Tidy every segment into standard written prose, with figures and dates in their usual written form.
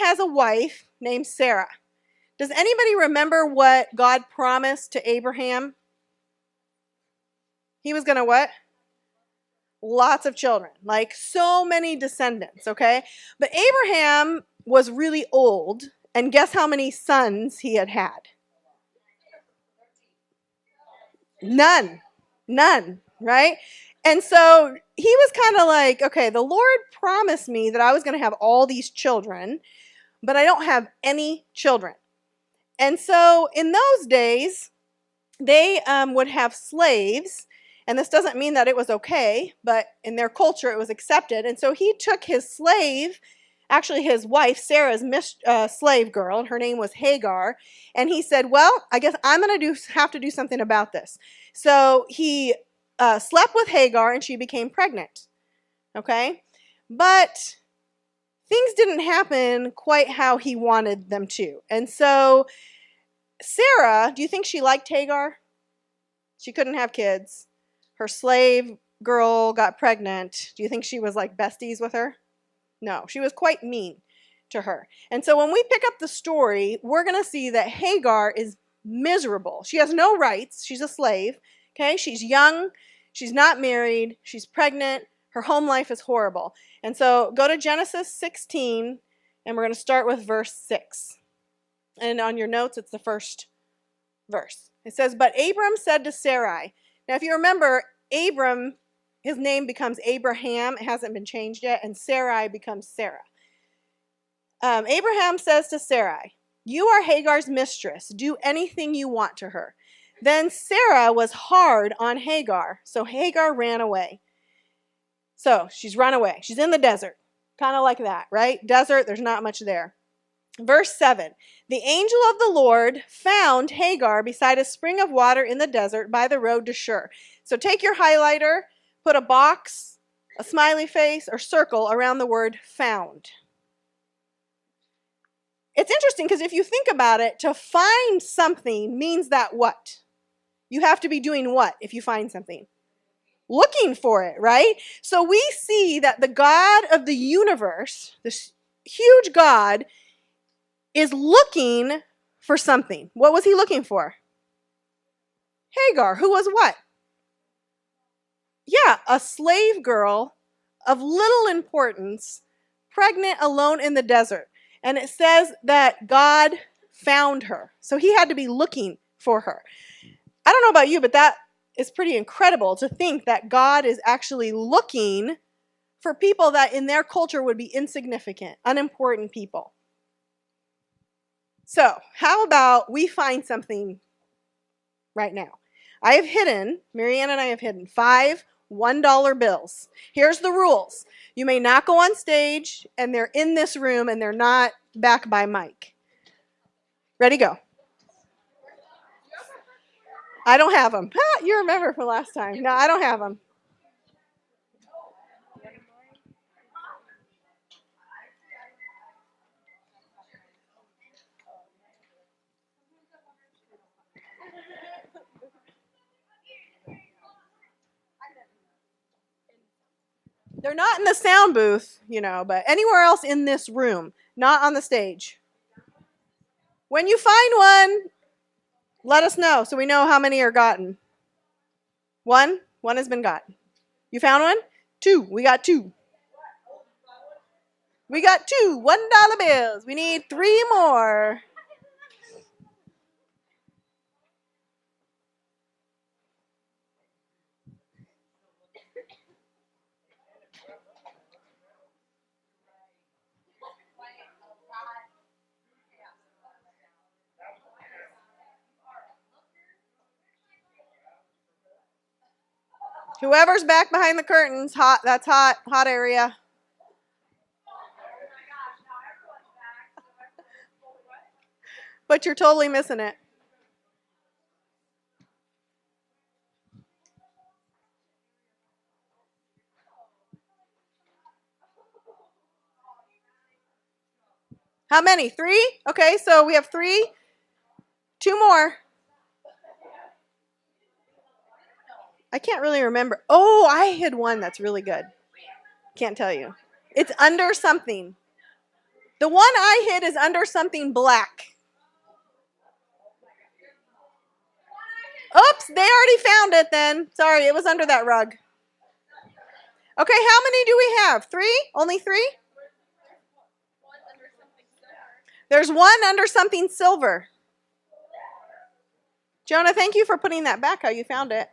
has a wife named Sarah. Does anybody remember what God promised to Abraham? He was going to what? Lots of children, like so many descendants, okay? But Abraham was really old, and guess how many sons he had had? None, right? And so he was kind of like, okay, the Lord promised me that I was going to have all these children, but I don't have any children. And so in those days, they would have slaves, and this doesn't mean that it was okay, but in their culture it was accepted. And so he took his slave, actually his wife, Sarah's slave girl, and her name was Hagar, and he said, well, I guess I'm going to have to do something about this. So he slept with Hagar, and she became pregnant, okay? But things didn't happen quite how he wanted them to. And so Sarah, do you think she liked Hagar? She couldn't have kids. Her slave girl got pregnant. Do you think she was like besties with her? No, she was quite mean to her. And so when we pick up the story, we're going to see that Hagar is miserable. She has no rights. She's a slave. Okay, she's young. She's not married. She's pregnant. Her home life is horrible. And so go to Genesis 16, and we're going to start with verse 6. And on your notes, it's the first verse. It says, but Abram said to Sarai. Now, if you remember, Abram, his name becomes Abraham. It hasn't been changed yet. And Sarai becomes Sarah. Abraham says to Sarai, you are Hagar's mistress. Do anything you want to her. Then Sarah was hard on Hagar. So Hagar ran away. So she's run away. She's in the desert. Kind of like that, right? Desert, there's not much there. Verse 7, the angel of the Lord found Hagar beside a spring of water in the desert by the road to Shur. So take your highlighter, put a box, a smiley face, or circle around the word found. It's interesting because if you think about it, to find something means that what? You have to be doing what if you find something? Looking for it, right? So we see that the God of the universe, this huge God, is looking for something. What was he looking for? Hagar, who was what? Yeah, a slave girl of little importance, pregnant alone in the desert. And it says that God found her. So he had to be looking for her. I don't know about you, but that is pretty incredible to think that God is actually looking for people that in their culture would be insignificant, unimportant people. So, how about we find something right now? Marianne and I have hidden 5 $1 bills. Here's the rules. You may not go on stage, and they're in this room, and they're not back by Mike. Ready, go. I don't have them. You remember from last time. No, I don't have them. They're not in the sound booth, but anywhere else in this room, not on the stage. When you find one, let us know so we know how many are gotten. 1 has been gotten. You found one? 2, we got 2. We got 2 $1 bills. We need 3 more. Whoever's back behind the curtains, hot. That's hot area. But you're totally missing it. How many? 3? Okay, so we have 3. 2 more. I can't really remember. Oh, I hid one that's really good. Can't tell you. It's under something. The one I hid is under something black. Oops, they already found it then. Sorry, it was under that rug. Okay, how many do we have? 3? Only 3? There's one under something silver. Jonah, thank you for putting that back how you found it.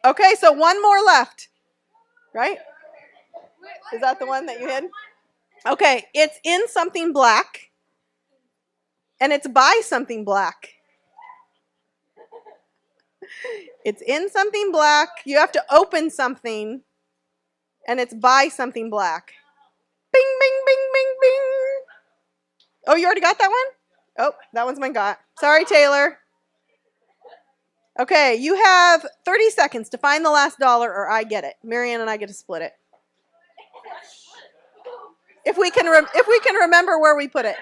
Okay, so one more left. Right? Is that the one that you hid? Okay, it's in something black. And it's by something black. It's in something black. You have to open something. And it's by something black. Bing, bing, bing, bing, bing. Oh, you already got that one? Oh, that one's mine got. Sorry, Taylor. Okay, you have 30 seconds to find the last dollar or I get it. Marianne and I get to split it. If we can remember where we put it.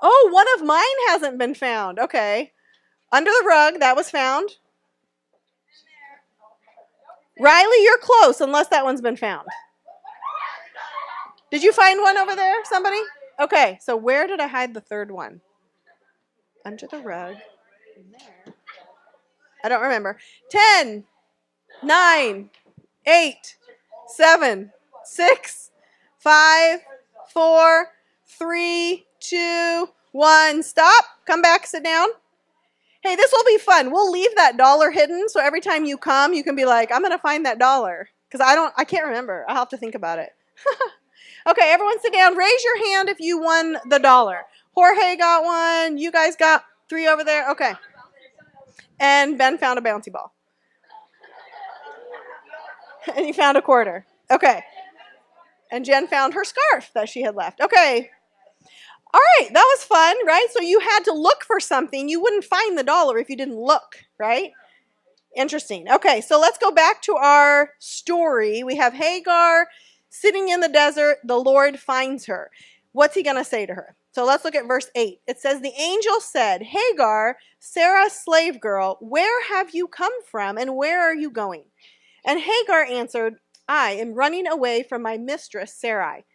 Oh, one of mine hasn't been found. Okay. Under the rug, that was found. Riley, you're close unless that one's been found. Did you find one over there, somebody? Okay, so where did I hide the third one? Under the rug. In there. I don't remember. 10, 9, 8, 7, 6, 5, 4, 3, 2, 1. Stop. Come back. Sit down. Hey, this will be fun. We'll leave that dollar hidden, so every time you come, you can be like, I'm going to find that dollar. Because I can't remember. I'll have to think about it. Okay, everyone sit down. Raise your hand if you won the dollar. Jorge got one. You guys got 3 over there. Okay. And Ben found a bouncy ball. And he found a quarter. Okay. And Jen found her scarf that she had left. Okay. All right, that was fun, right? So you had to look for something. You wouldn't find the dollar if you didn't look, right? Interesting. Okay, so let's go back to our story. We have Hagar sitting in the desert. The Lord finds her. What's he going to say to her? So let's look at verse 8. It says, the angel said, Hagar, Sarah's slave girl, where have you come from and where are you going? And Hagar answered, I am running away from my mistress Sarai.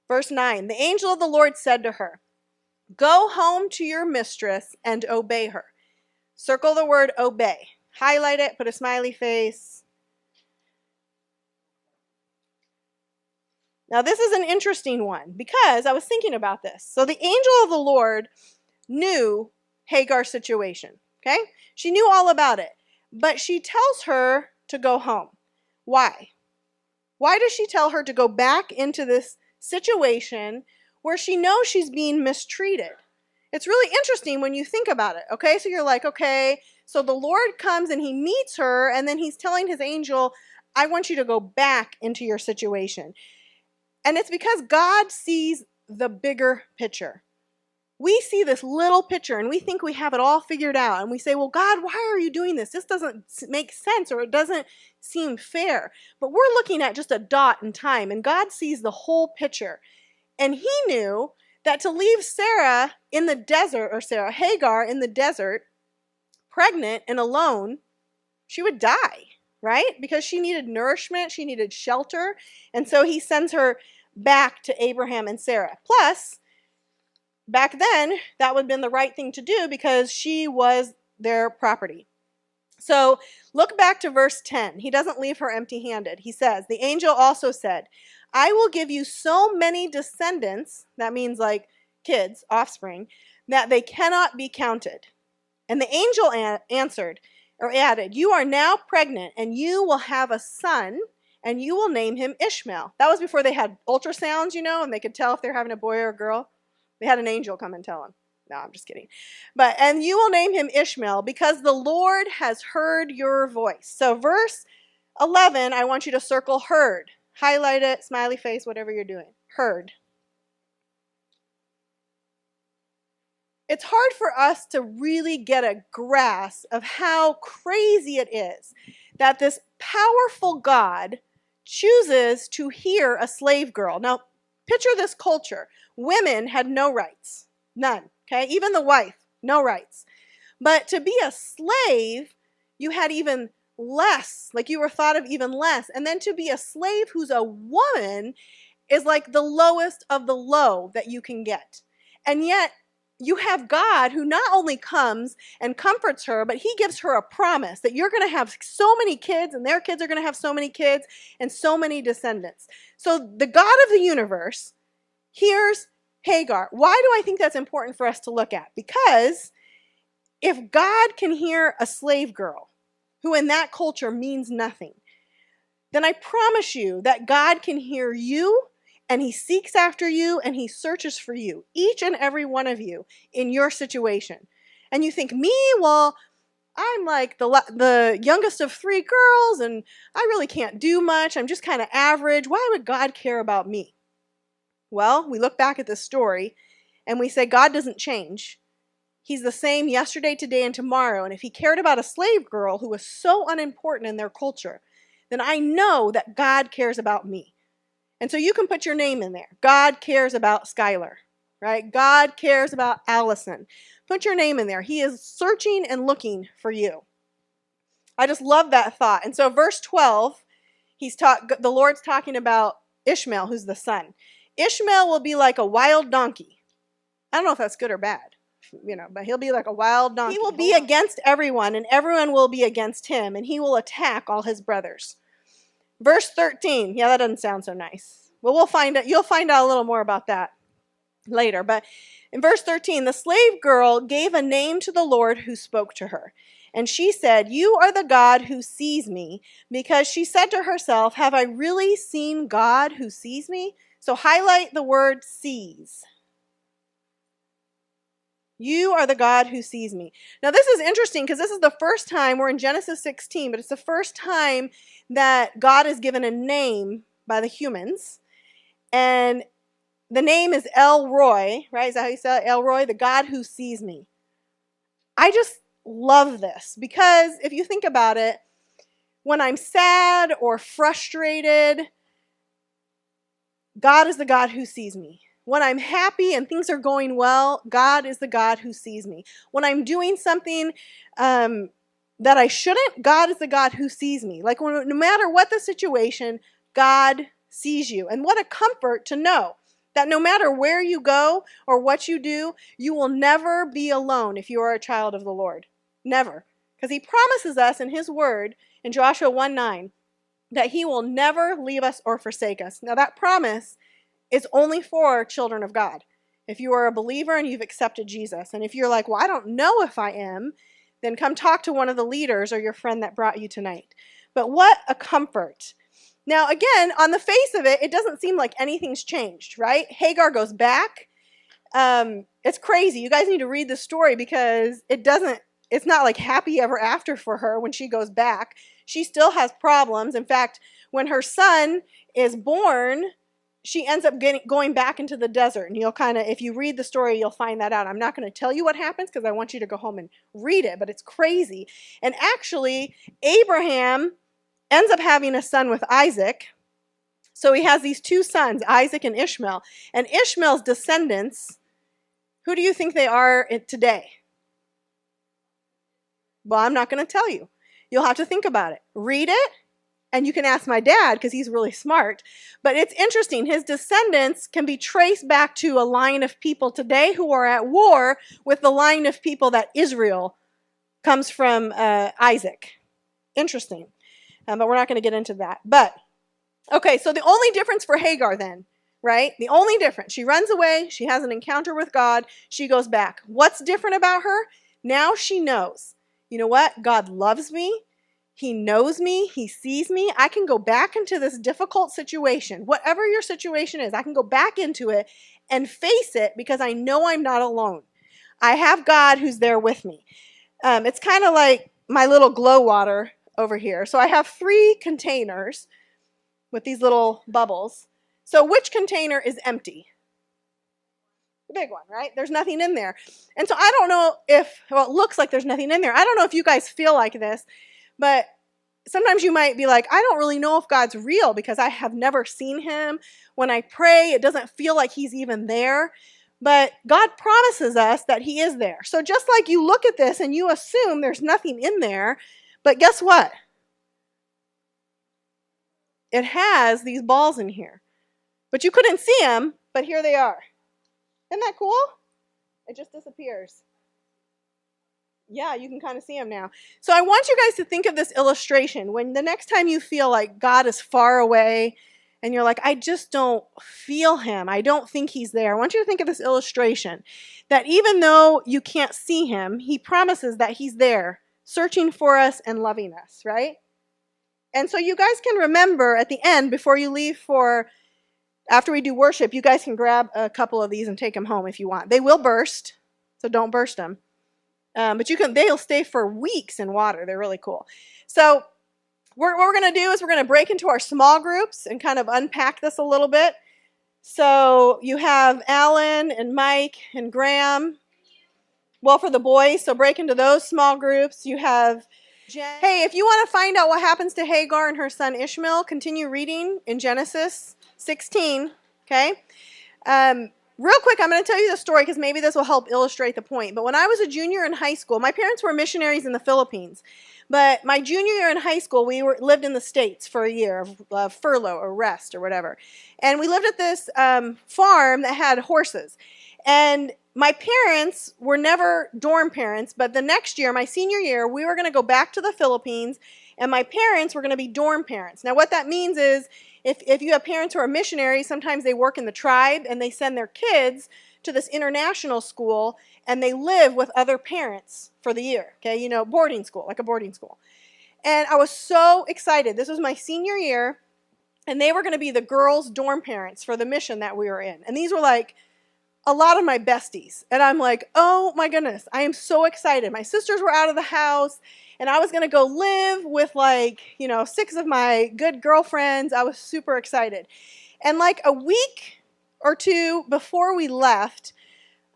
Verse 9, the angel of the Lord said to her, go home to your mistress and obey her. Circle the word obey. Highlight it, put a smiley face. Now this is an interesting one because I was thinking about this. So the angel of the Lord knew Hagar's situation, okay? She knew all about it, but she tells her to go home. Why? Why does she tell her to go back into this situation where she knows she's being mistreated? It's really interesting when you think about it, okay? So you're like, okay, so the Lord comes and he meets her and then he's telling his angel, I want you to go back into your situation. And it's because God sees the bigger picture. We see this little picture and we think we have it all figured out. And we say, well, God, why are you doing this? This doesn't make sense or it doesn't seem fair. But we're looking at just a dot in time and God sees the whole picture. And he knew that to leave Sarah in the desert, or Hagar in the desert, pregnant and alone, she would die, right? Because she needed nourishment, she needed shelter. And so he sends her back to Abraham and Sarah. Plus, back then, that would have been the right thing to do because she was their property. So look back to verse 10. He doesn't leave her empty-handed. He says, the angel also said, I will give you so many descendants, that means like kids, offspring, that they cannot be counted. And the angel answered, or added, you are now pregnant and you will have a son and you will name him Ishmael. That was before they had ultrasounds, and they could tell if they're having a boy or a girl. They had an angel come and tell them. No, I'm just kidding. And you will name him Ishmael because the Lord has heard your voice. So verse 11, I want you to circle heard. Highlight it, smiley face, whatever you're doing. Heard. It's hard for us to really get a grasp of how crazy it is that this powerful God chooses to hear a slave girl. Now, picture this culture. Women had no rights. None. Okay? Even the wife, no rights. But to be a slave, you had even less, like you were thought of even less. And then to be a slave who's a woman is like the lowest of the low that you can get. And yet you have God who not only comes and comforts her, but he gives her a promise that you're going to have so many kids and their kids are going to have so many kids and so many descendants. So the God of the universe hears Hagar. Why do I think that's important for us to look at? Because if God can hear a slave girl, who in that culture means nothing, then I promise you that God can hear you, and he seeks after you, and he searches for you, each and every one of you in your situation. And you think, me? Well, I'm like the youngest of 3 girls, and I really can't do much. I'm just kind of average. Why would God care about me? Well, we look back at this story, and we say God doesn't change. He's the same yesterday, today, and tomorrow. And if he cared about a slave girl who was so unimportant in their culture, then I know that God cares about me. And so you can put your name in there. God cares about Skylar, right? God cares about Allison. Put your name in there. He is searching and looking for you. I just love that thought. And so verse 12, the Lord's talking about Ishmael, who's the son. Ishmael will be like a wild donkey. I don't know if that's good or bad, but he'll be like a wild donkey. He will be against everyone, and everyone will be against him, and he will attack all his brothers. Verse 13. Yeah, that doesn't sound so nice. Well, we'll find out. You'll find out a little more about that later. But in verse 13, the slave girl gave a name to the Lord who spoke to her. And she said, "You are the God who sees me," because she said to herself, "Have I really seen God who sees me?" So highlight the word sees. You are the God who sees me. Now this is interesting because this is the first time, we're in Genesis 16, but it's the first time that God is given a name by the humans. And the name is El Roy, right? Is that how you say it? El Roy, the God who sees me. I just love this because if you think about it, when I'm sad or frustrated, God is the God who sees me. When I'm happy and things are going well, God is the God who sees me. When I'm doing something that I shouldn't, God is the God who sees me. Like no matter what the situation, God sees you. And what a comfort to know that no matter where you go or what you do, you will never be alone if you are a child of the Lord. Never. Because he promises us in his word in Joshua 1:9 that he will never leave us or forsake us. Now that promise is only for children of God. If you are a believer and you've accepted Jesus. And if you're like, well, I don't know if I am, then come talk to one of the leaders or your friend that brought you tonight. But what a comfort. Now, again, on the face of it, it doesn't seem like anything's changed, right? Hagar goes back. It's crazy. You guys need to read the story because it's not like happy ever after for her when she goes back. She still has problems. In fact, when her son is born, she ends up going back into the desert. And you'll if you read the story, you'll find that out. I'm not going to tell you what happens because I want you to go home and read it, but it's crazy. And actually, Abraham ends up having a son with Isaac. So he has these 2 sons, Isaac and Ishmael. And Ishmael's descendants, who do you think they are today? Well, I'm not going to tell you. You'll have to think about it. Read it. And you can ask my dad because he's really smart. But it's interesting. His descendants can be traced back to a line of people today who are at war with the line of people that Israel comes from Isaac. Interesting. But we're not going to get into that. But, okay, so the only difference for Hagar then, right? The only difference. She runs away. She has an encounter with God. She goes back. What's different about her? Now she knows. You know what? God loves me. He knows me. He sees me. I can go back into this difficult situation. Whatever your situation is, I can go back into it and face it because I know I'm not alone. I have God who's there with me. It's kind of like my little glow water over here. So I have 3 containers with these little bubbles. So which container is empty? The big one, right? There's nothing in there. And so I don't know it looks like there's nothing in there. I don't know if you guys feel like this, but sometimes you might be like, I don't really know if God's real because I have never seen him. When I pray, it doesn't feel like he's even there. But God promises us that he is there. So just like you look at this and you assume there's nothing in there, but guess what? It has these balls in here. But you couldn't see them, but here they are. Isn't that cool? It just disappears. Yeah, you can kind of see them now. So I want you guys to think of this illustration. When the next time you feel like God is far away and you're like, I just don't feel him, I don't think he's there, I want you to think of this illustration. That even though you can't see him, he promises that he's there, searching for us and loving us, right? And so you guys can remember at the end, before you leave after we do worship, you guys can grab a couple of these and take them home if you want. They will burst, so don't burst them. But they'll stay for weeks in water. They're really cool. So what we're going to do is we're going to break into our small groups and kind of unpack this a little bit. So you have Alan and Mike and Graham. Well, for the boys, so break into those small groups. You have Jayne. Hey, if you want to find out what happens to Hagar and her son Ishmael, continue reading in Genesis 16, okay? Real quick, I'm going to tell you the story because maybe this will help illustrate the point. But when I was a junior in high school, my parents were missionaries in the Philippines. But my junior year in high school, we lived in the States for a year of furlough or rest or whatever. And we lived at this farm that had horses. And my parents were never dorm parents, but the next year, my senior year, we were going to go back to the Philippines, and my parents were going to be dorm parents. Now, what that means is, if you have parents who are missionaries, sometimes they work in the tribe, and they send their kids to this international school, and they live with other parents for the year, okay? You know, boarding school, like a boarding school. And I was so excited. This was my senior year, and they were going to be the girls' dorm parents for the mission that we were in. And these were like a lot of my besties. And I'm like, oh my goodness, I am so excited. My sisters were out of the house, and I was going to go live with 6 of my good girlfriends. I was super excited. And like a week or two before we left,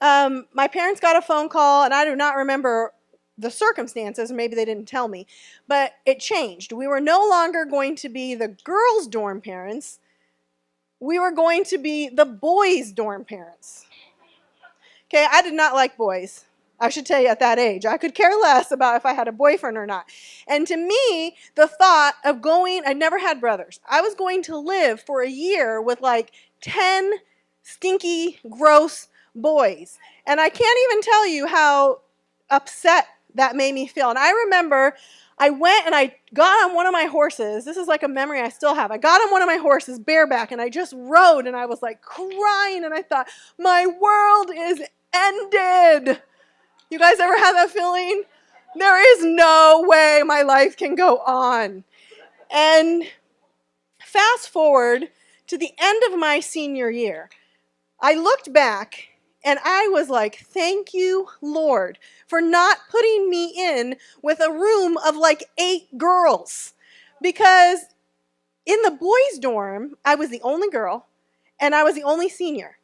my parents got a phone call, and I do not remember the circumstances. Maybe they didn't tell me, but it changed. We were no longer going to be the girls' dorm parents. We were going to be the boys' dorm parents. Okay, I did not like boys. I should tell you at that age. I could care less about if I had a boyfriend or not. And to me, the thought of I'd never had brothers. I was going to live for a year with 10 stinky, gross boys. And I can't even tell you how upset that made me feel. And I remember I went and I got on one of my horses. This is like a memory I still have. I got on one of my horses bareback, and I just rode, and I was crying, and I thought, my world is ended. You guys ever have that feeling? There is no way my life can go on. And fast forward to the end of my senior year, I looked back and I was like, thank you, Lord, for not putting me in with a room of 8 girls. Because in the boys' dorm, I was the only girl and I was the only senior.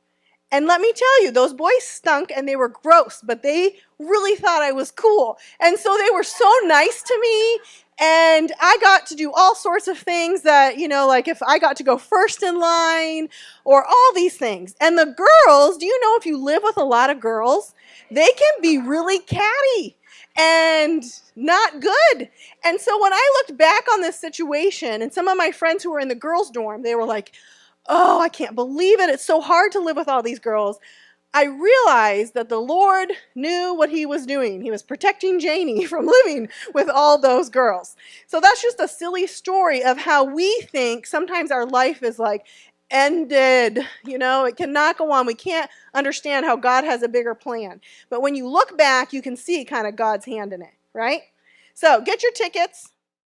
And let me tell you, those boys stunk and they were gross, but they really thought I was cool. And so they were so nice to me, and I got to do all sorts of things that, if I got to go first in line or all these things. And the girls, do you know if you live with a lot of girls, they can be really catty and not good. And so when I looked back on this situation, and some of my friends who were in the girls' dorm, they were like, oh, I can't believe it. It's so hard to live with all these girls. I realized that the Lord knew what he was doing. He was protecting Jayne from living with all those girls. So that's just a silly story of how we think sometimes our life is ended. It cannot go on. We can't understand how God has a bigger plan. But when you look back, you can see kind of God's hand in it, right? So get your tickets.